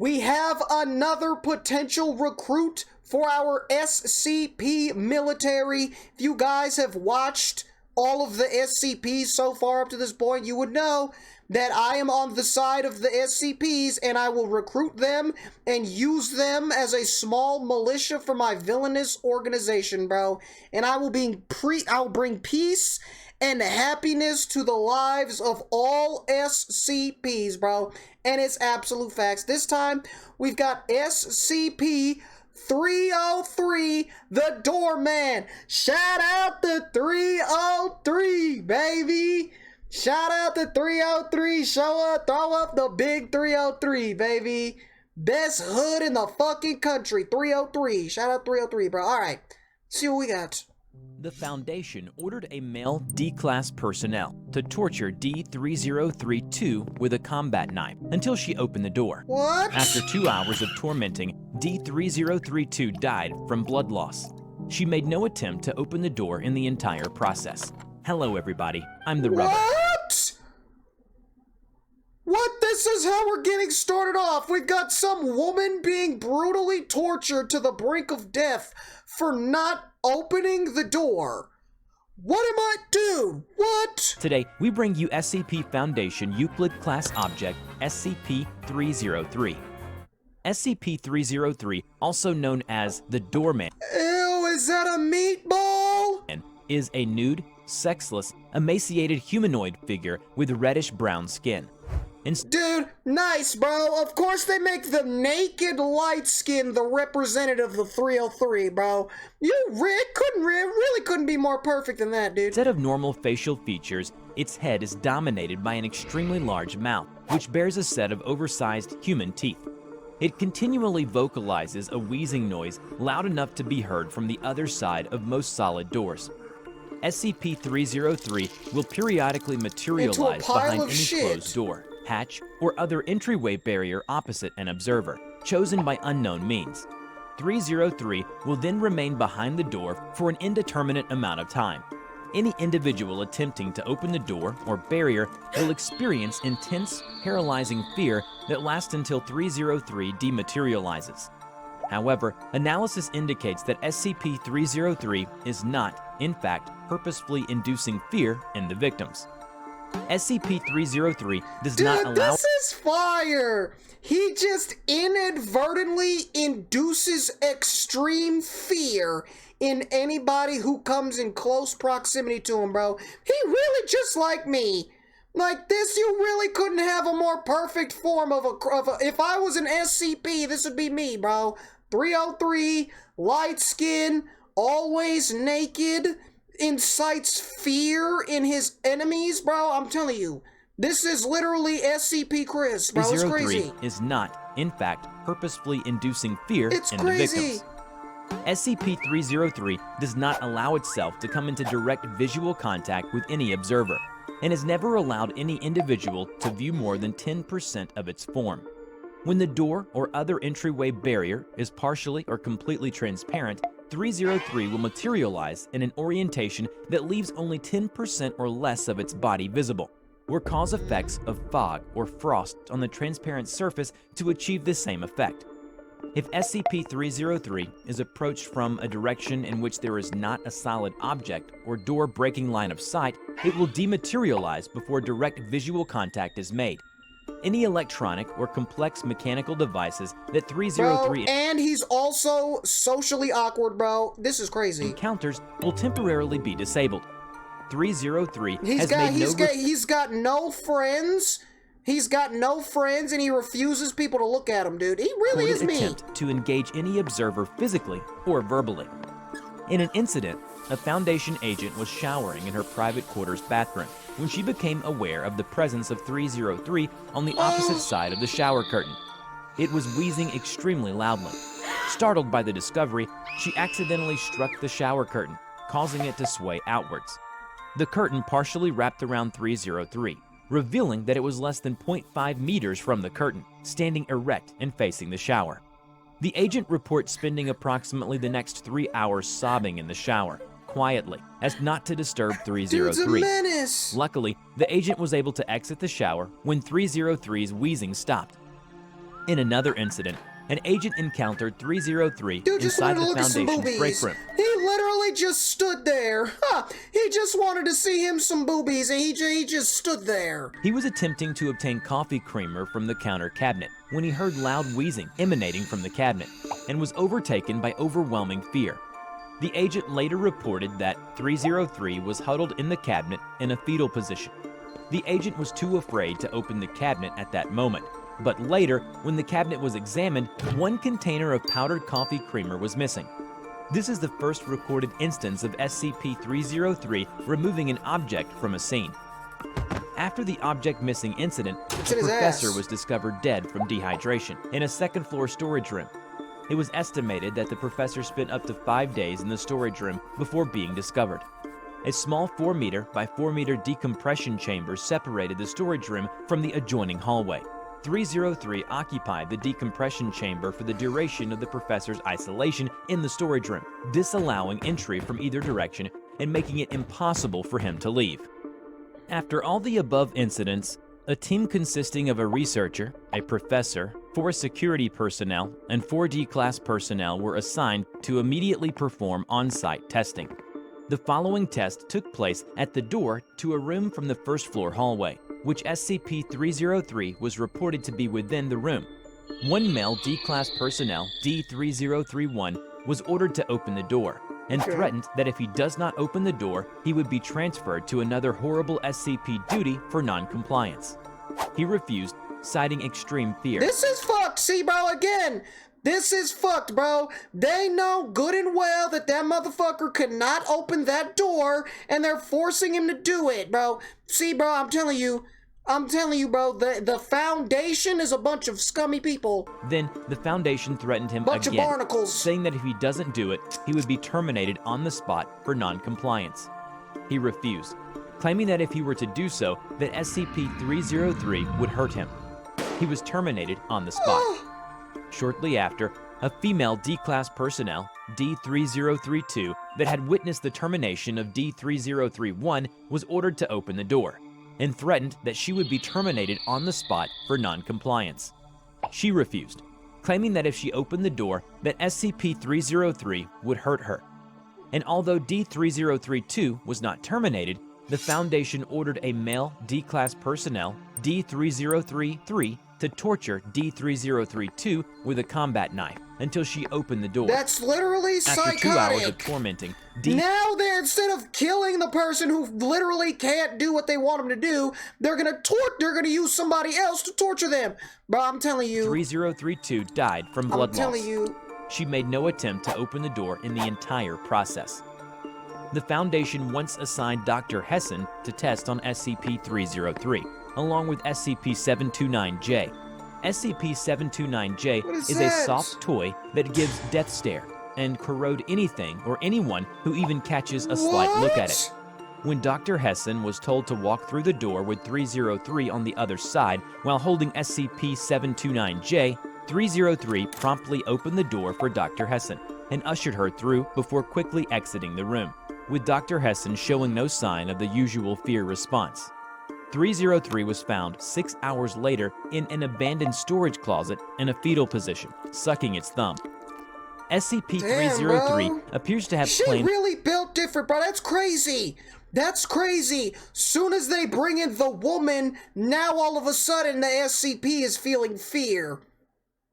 We have another potential recruit for our SCP military. If you guys have watched all of the SCPs so far up to this point, you would know that I am on the side of the SCPs, and I will recruit them and use them as a small militia for my villainous organization, bro. And I will bring peace and happiness to the lives of all SCPs, bro. And it's absolute facts. This time, we've got SCP-303 The Doorman. Shout out to 303, baby. Shout out to 303. Show up, throw up the big 303, baby. Best hood in the fucking country, 303. Shout out 303, bro. All right, see what we got. The Foundation ordered a male D-Class personnel to torture D-3032 with a combat knife until she opened the door. What? After 2 hours of tormenting, D-3032 died from blood loss. She made no attempt to open the door in the entire process. Hello everybody, I'm the Rubber. What? This is how we're getting started off. We've got some woman being brutally tortured to the brink of death for not opening the door. What am I doing? What? Today, we bring you SCP Foundation Euclid Class Object SCP-303. SCP-303, also known as the Doorman, Ew, is that a meatball? is a nude, sexless, emaciated humanoid figure with reddish-brown skin. Dude, nice, bro. Of course they make the naked light skin the representative of the 303, bro. You really couldn't be more perfect than that, dude. Instead of normal facial features, its head is dominated by an extremely large mouth, which bears a set of oversized human teeth. It continually vocalizes a wheezing noise loud enough to be heard from the other side of most solid doors. SCP-303 will periodically materialize behind any closed door, hatch, or other entryway barrier opposite an observer, chosen by unknown means. 303 will then remain behind the door for an indeterminate amount of time. Any individual attempting to open the door or barrier will experience intense, paralyzing fear that lasts until 303 dematerializes. However, analysis indicates that SCP-303 is not, in fact, purposefully inducing fear in the victims. SCP-303 does not allow— This is fire! He just inadvertently induces extreme fear in anybody who comes in close proximity to him, bro. He really just like me. Like this, you really couldn't have a more perfect form of a if I was an SCP, this would be me, bro. 303, light skin, always naked, incites fear in his enemies, bro. I'm telling you, this is literally SCP Chris, bro. It's crazy. 303 is not, in fact, purposefully inducing fear It's in crazy. the victims. SCP-303 does not allow itself to come into direct visual contact with any observer, and has never allowed any individual to view more than 10% of its form. When the door or other entryway barrier is partially or completely transparent, 303 will materialize in an orientation that leaves only 10% or less of its body visible, or cause effects of fog or frost on the transparent surface to achieve the same effect. If SCP-303 is approached from a direction in which there is not a solid object or door-breaking line of sight, it will dematerialize before direct visual contact is made. Any electronic or complex mechanical devices that 303 Bro, and he's also socially awkward, bro. This is crazy. encounters will temporarily be disabled. 303 He's has got no friends. He's got no friends, and he refuses people to look at him, dude. He really is me. attempt to engage any observer physically or verbally. In an incident, a Foundation agent was showering in her private quarters bathroom when she became aware of the presence of 303 on the opposite side of the shower curtain. It was wheezing extremely loudly. Startled by the discovery, she accidentally struck the shower curtain, causing it to sway outwards. The curtain partially wrapped around 303, revealing that it was less than 0.5 meters from the curtain, standing erect and facing the shower. The agent reports spending approximately the next 3 hours sobbing in the shower, quietly, as not to disturb 303. Dude's a menace. Luckily, the agent was able to exit the shower when 303's wheezing stopped. In another incident, an agent encountered 303 Dude just inside wanted to the look at some Foundation's break boobies. room. He literally just stood there. He just wanted to see him some boobies, and he just stood there. He was attempting to obtain coffee creamer from the counter cabinet when he heard loud wheezing emanating from the cabinet and was overtaken by overwhelming fear. The agent later reported that 303 was huddled in the cabinet in a fetal position. The agent was too afraid to open the cabinet at that moment, but later, when the cabinet was examined, one container of powdered coffee creamer was missing. This is the first recorded instance of SCP-303 removing an object from a scene. After the object missing incident, the in his professor ass. was discovered dead from dehydration in a second-floor storage room. It was estimated that the professor spent up to 5 days in the storage room before being discovered. A small 4-meter by 4-meter decompression chamber separated the storage room from the adjoining hallway. 303 occupied the decompression chamber for the duration of the professor's isolation in the storage room, disallowing entry from either direction and making it impossible for him to leave. After all the above incidents, a team consisting of a researcher, a professor, 4 security personnel, and 4 D-class personnel were assigned to immediately perform on-site testing. The following test took place at the door to a room from the first-floor hallway, which SCP-303 was reported to be within the room. One male D-class personnel, D-3031, was ordered to open the door, and threatened that if he does not open the door, he would be transferred to another horrible SCP duty for non-compliance. He refused, citing extreme fear. This is fucked, see, bro, again. This is fucked, bro. They know good and well that that motherfucker could not open that door, and they're forcing him to do it, bro. See, bro, I'm telling you, bro, the Foundation is a bunch of scummy people. Then, the Foundation threatened him Bunch again, of barnacles. saying that if he doesn't do it, he would be terminated on the spot for non-compliance. He refused, claiming that if he were to do so, that SCP-303 would hurt him. He was terminated on the spot. Shortly after, a female D-class personnel, D-3032, that had witnessed the termination of D-3031 was ordered to open the door, and threatened that she would be terminated on the spot for non-compliance. She refused, claiming that if she opened the door, that SCP-303 would hurt her. And although D-3032 was not terminated, the Foundation ordered a male D-class personnel, D-3033, to torture D-3032 with a combat knife until she opened the door. That's literally psychotic. After 2 hours of tormenting, Now they're, instead of killing the person who literally can't do what they want them to do, they're gonna use somebody else to torture them. Bro, I'm telling you. 3032 died from blood loss. I'm telling you. She made no attempt to open the door in the entire process. The Foundation once assigned Dr. Hessen to test on SCP-303, along with SCP-729-J. SCP-729-J is a that? soft toy that gives death stare and corrode anything or anyone who even catches a slight look at it. When Dr. Hessen was told to walk through the door with 303 on the other side while holding SCP-729-J, 303 promptly opened the door for Dr. Hessen and ushered her through before quickly exiting the room, with Dr. Hessen showing no sign of the usual fear response. 303 was found 6 hours later in an abandoned storage closet in a fetal position, sucking its thumb. SCP-303 appears to have She claimed— really built different, bro. That's crazy. That's crazy. Soon as they bring in the woman, now all of a sudden the SCP is feeling fear.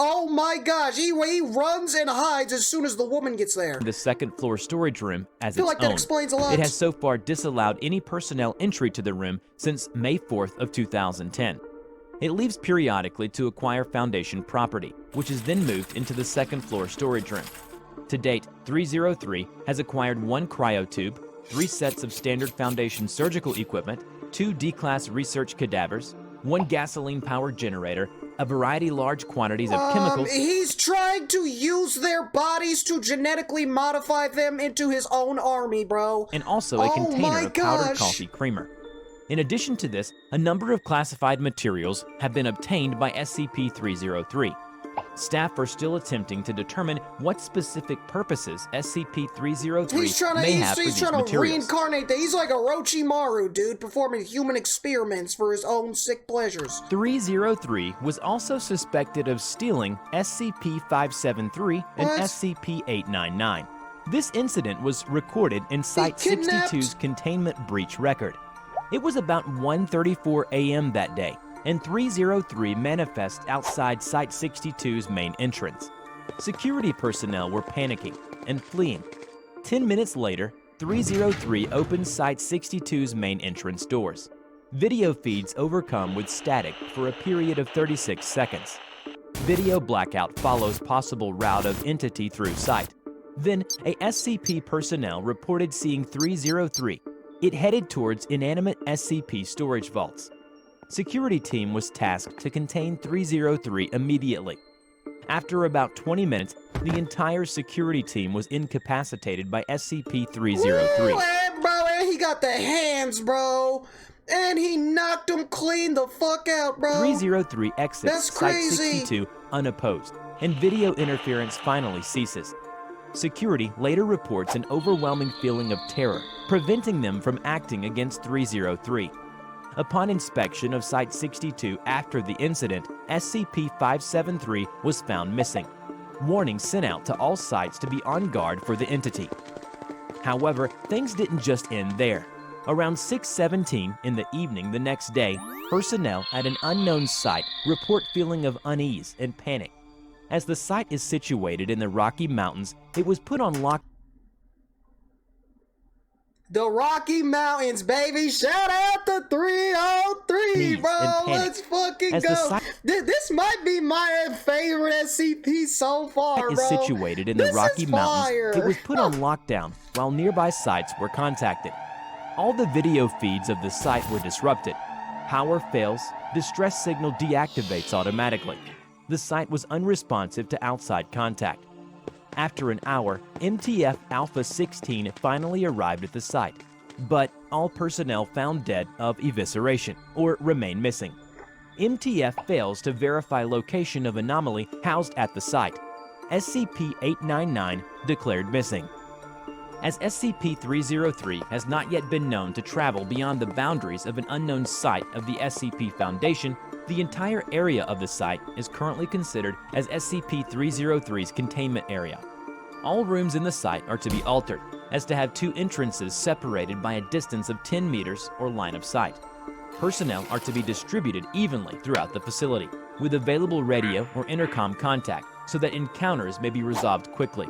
Oh my gosh, he runs and hides as soon as the woman gets there. the second-floor storage room as I feel its like that own. explains a lot. It has so far disallowed any personnel entry to the room since May 4th of 2010. It leaves periodically to acquire Foundation property, which is then moved into the second-floor storage room. To date, 303 has acquired 1 cryotube, 3 sets of standard Foundation surgical equipment, 2 D-class research cadavers, 1 gasoline-powered generator, a variety large quantities of chemicals— He's trying to use their bodies to genetically modify them into his own army, bro. and also a Oh container my of powdered gosh. coffee creamer. In addition to this, a number of classified materials have been obtained by SCP-303, Staff are still attempting to determine what specific purposes SCP-303 He's trying may have for he's these trying to materials. reincarnate that. He's like a Orochimaru, dude, performing human experiments for his own sick pleasures. 303 was also suspected of stealing SCP-573 and What? SCP-899. This incident was recorded in Site-62's containment breach record. It was about 1:34 a.m. that day, and 303 manifests outside Site-62's main entrance. Security personnel were panicking and fleeing. 10 minutes later, 303 opens Site-62's main entrance doors. Video feeds overcome with static for a period of 36 seconds. Video blackout follows possible route of entity through site. Then, a SCP personnel reported seeing 303. It headed towards inanimate SCP storage vaults. Security team was tasked to contain 303 immediately. After about 20 minutes, the entire security team was incapacitated by SCP-303. Hey, bro, and he got the hands, bro. And he knocked him clean the fuck out, bro. 303 exits That's crazy. Site-62 unopposed, and video interference finally ceases. Security later reports an overwhelming feeling of terror, preventing them from acting against 303. Upon inspection of Site-62 after the incident, SCP-573 was found missing. Warnings sent out to all sites to be on guard for the entity. However, things didn't just end there. Around 6:17 in the evening the next day, personnel at an unknown site report feeling of unease and panic. As the site is situated in the Rocky Mountains, it was put on lock. The Rocky Mountains, baby. Shout out to 303, bro. Let's fucking go. This might be my favorite SCP so far, bro. Is situated in the Rocky Mountains. It was put on lockdown while nearby sites were contacted. All the video feeds of the site were disrupted. Power fails, distress signal deactivates automatically. The site was unresponsive to outside contact. After an hour, MTF Alpha 16 finally arrived at the site, but all personnel found dead of evisceration or remain missing. MTF fails to verify location of anomaly housed at the site. SCP-899 declared missing. As SCP-303 has not yet been known to travel beyond the boundaries of an unknown site of the SCP Foundation, the entire area of the site is currently considered as SCP-303's containment area. All rooms in the site are to be altered, as to have 2 entrances separated by a distance of 10 meters or line of sight. Personnel are to be distributed evenly throughout the facility, with available radio or intercom contact so that encounters may be resolved quickly.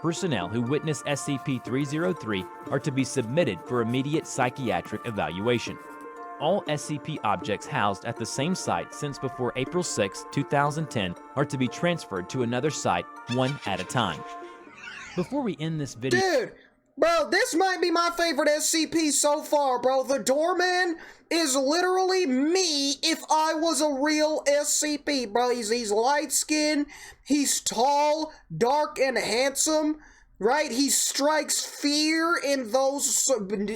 Personnel who witness SCP-303 are to be submitted for immediate psychiatric evaluation. All SCP objects housed at the same site since before April 6, 2010 are to be transferred to another site, one at a time. Before we end this video... Dude, bro, this might be my favorite SCP so far, bro. The Doorman is literally me if I was a real SCP, bro. He's light-skinned, he's tall, dark, and handsome. Right? He strikes fear in those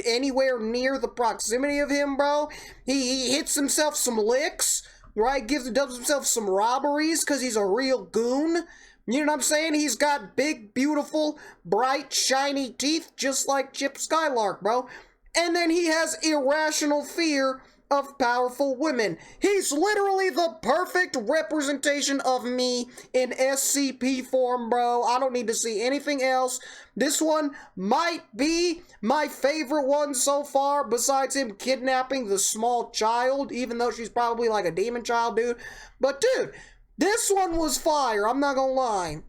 anywhere near the proximity of him, bro. He hits himself some licks, right? Does himself some robberies because he's a real goon. You know what I'm saying? He's got big, beautiful, bright, shiny teeth, just like Chip Skylark, bro. And then he has irrational fear of powerful women. He's literally the perfect representation of me in SCP form, bro. I don't need to see anything else. This one might be my favorite one so far, besides him kidnapping the small child, even though she's probably like a demon child, dude. But dude, this one was fire, I'm not gonna lie.